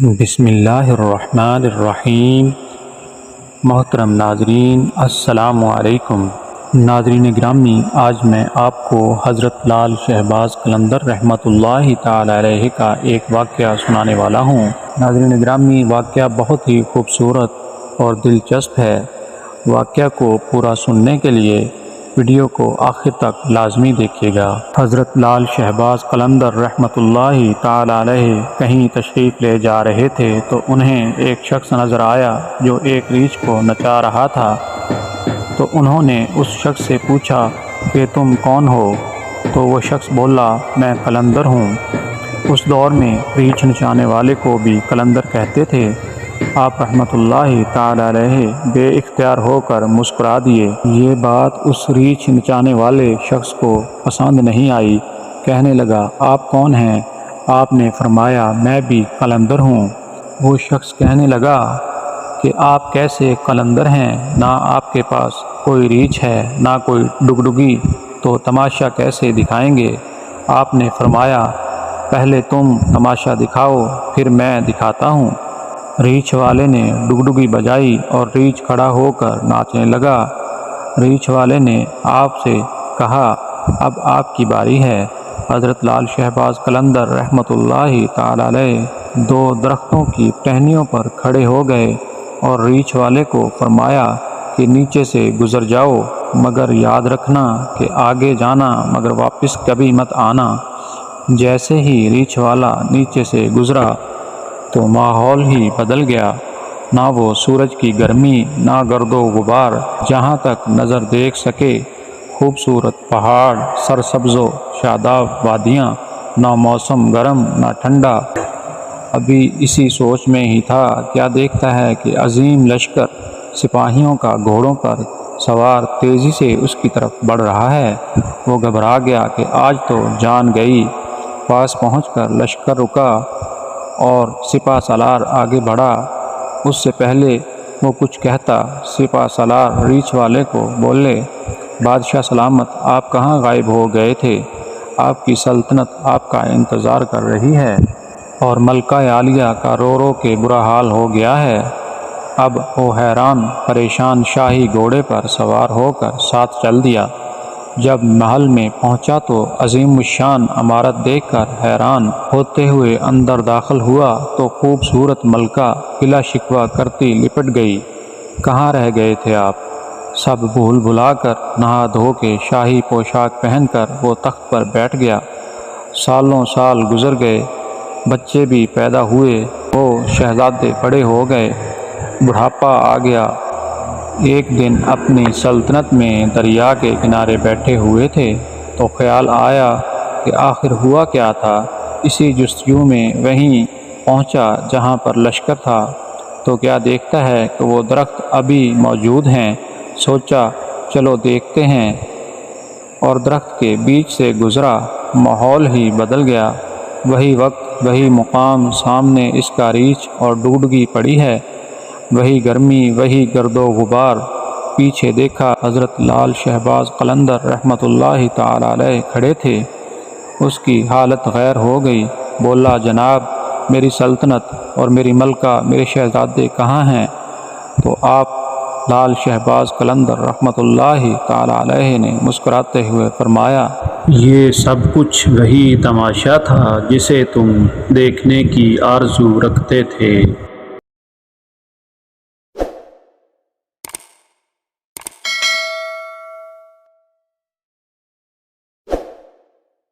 بسم اللہ الرحمن الرحیم۔ محترم ناظرین، السلام علیکم۔ ناظرین گرامی، آج میں آپ کو حضرت لال شہباز قلندر رحمۃ اللہ تعالی علیہ کا ایک واقعہ سنانے والا ہوں۔ ناظرین گرامی، واقعہ بہت ہی خوبصورت اور دلچسپ ہے۔ واقعہ کو پورا سننے کے لیے ویڈیو کو آخر تک لازمی دیکھیے گا۔ حضرت لال شہباز قلندر رحمۃ اللہ تعالی علیہ کہیں تشریف لے جا رہے تھے تو انہیں ایک شخص نظر آیا جو ایک ریچھ کو نچا رہا تھا۔ تو انہوں نے اس شخص سے پوچھا کہ تم کون ہو؟ تو وہ شخص بولا، میں قلندر ہوں۔ اس دور میں ریچھ نچانے والے کو بھی قلندر کہتے تھے۔ آپ رحمۃ اللہ تعالی علیہ بے اختیار ہو کر مسکرا دیے۔ یہ بات اس ریچھ نچانے والے شخص کو پسند نہیں آئی۔ کہنے لگا، آپ کون ہیں؟ آپ نے فرمایا، میں بھی قلندر ہوں۔ وہ شخص کہنے لگا کہ آپ کیسے قلندر ہیں؟ نہ آپ کے پاس کوئی ریچھ ہے، نہ کوئی ڈگڈگی، تو تماشا کیسے دکھائیں گے؟ آپ نے فرمایا، پہلے تم تماشا دکھاؤ، پھر میں دکھاتا ہوں۔ ریچھ والے نے ڈگڈگی بجائی اور ریچھ کھڑا ہو کر ناچنے لگا۔ ریچھ والے نے آپ سے کہا، اب آپ کی باری ہے۔ حضرت لال شہباز قلندر رحمۃ اللہ تعالی علیہ دو درختوں کی ٹہنیوں پر کھڑے ہو گئے اور ریچھ والے کو فرمایا کہ نیچے سے گزر جاؤ، مگر یاد رکھنا کہ آگے جانا مگر واپس کبھی مت آنا۔ جیسے ہی ریچھ والا نیچے سے گزرا تو ماحول ہی بدل گیا۔ نہ وہ سورج کی گرمی، نہ گرد و غبار، جہاں تک نظر دیکھ سکے خوبصورت پہاڑ، سرسبز و شاداب وادیاں، نہ موسم گرم نہ ٹھنڈا۔ ابھی اسی سوچ میں ہی تھا، کیا دیکھتا ہے کہ عظیم لشکر سپاہیوں کا گھوڑوں پر سوار تیزی سے اس کی طرف بڑھ رہا ہے۔ وہ گھبرا گیا کہ آج تو جان گئی۔ پاس پہنچ کر لشکر رکا اور سپہ سالار آگے بڑھا۔ اس سے پہلے وہ کچھ کہتا، سپہ سالار ریچھ والے کو بولے، بادشاہ سلامت، آپ کہاں غائب ہو گئے تھے؟ آپ کی سلطنت آپ کا انتظار کر رہی ہے اور ملکہ عالیہ کا رو رو کے برا حال ہو گیا ہے۔ اب وہ حیران پریشان شاہی گھوڑے پر سوار ہو کر ساتھ چل دیا۔ جب محل میں پہنچا تو عظیم الشان عمارت دیکھ کر حیران ہوتے ہوئے اندر داخل ہوا تو خوبصورت ملکہ گلہ شکوہ کرتی لپٹ گئی۔ کہاں رہ گئے تھے آپ؟ سب بھول بھلا کر نہا دھو کے شاہی پوشاک پہن کر وہ تخت پر بیٹھ گیا۔ سالوں سال گزر گئے، بچے بھی پیدا ہوئے، وہ شہزادے بڑے ہو گئے، بڑھاپا آ گیا۔ ایک دن اپنی سلطنت میں دریا کے کنارے بیٹھے ہوئے تھے تو خیال آیا کہ آخر ہوا کیا تھا۔ اسی جستجو میں وہیں پہنچا جہاں پر لشکر تھا تو کیا دیکھتا ہے کہ وہ درخت ابھی موجود ہیں۔ سوچا، چلو دیکھتے ہیں، اور درخت کے بیچ سے گزرا۔ ماحول ہی بدل گیا۔ وہی وقت، وہی مقام، سامنے اس کا ریچھ اور ڈگڈگی پڑی ہے۔ وہی گرمی، وہی گرد و غبار۔ پیچھے دیکھا، حضرت لال شہباز قلندر رحمۃ اللہ تعالی علیہ کھڑے تھے۔ اس کی حالت غیر ہو گئی۔ بولا، جناب، میری سلطنت اور میری ملکہ، میرے شہزادے کہاں ہیں؟ تو آپ لال شہباز قلندر رحمۃ اللہ تعالی علیہ نے مسکراتے ہوئے فرمایا، یہ سب کچھ وہی تماشا تھا جسے تم دیکھنے کی آرزو رکھتے تھے۔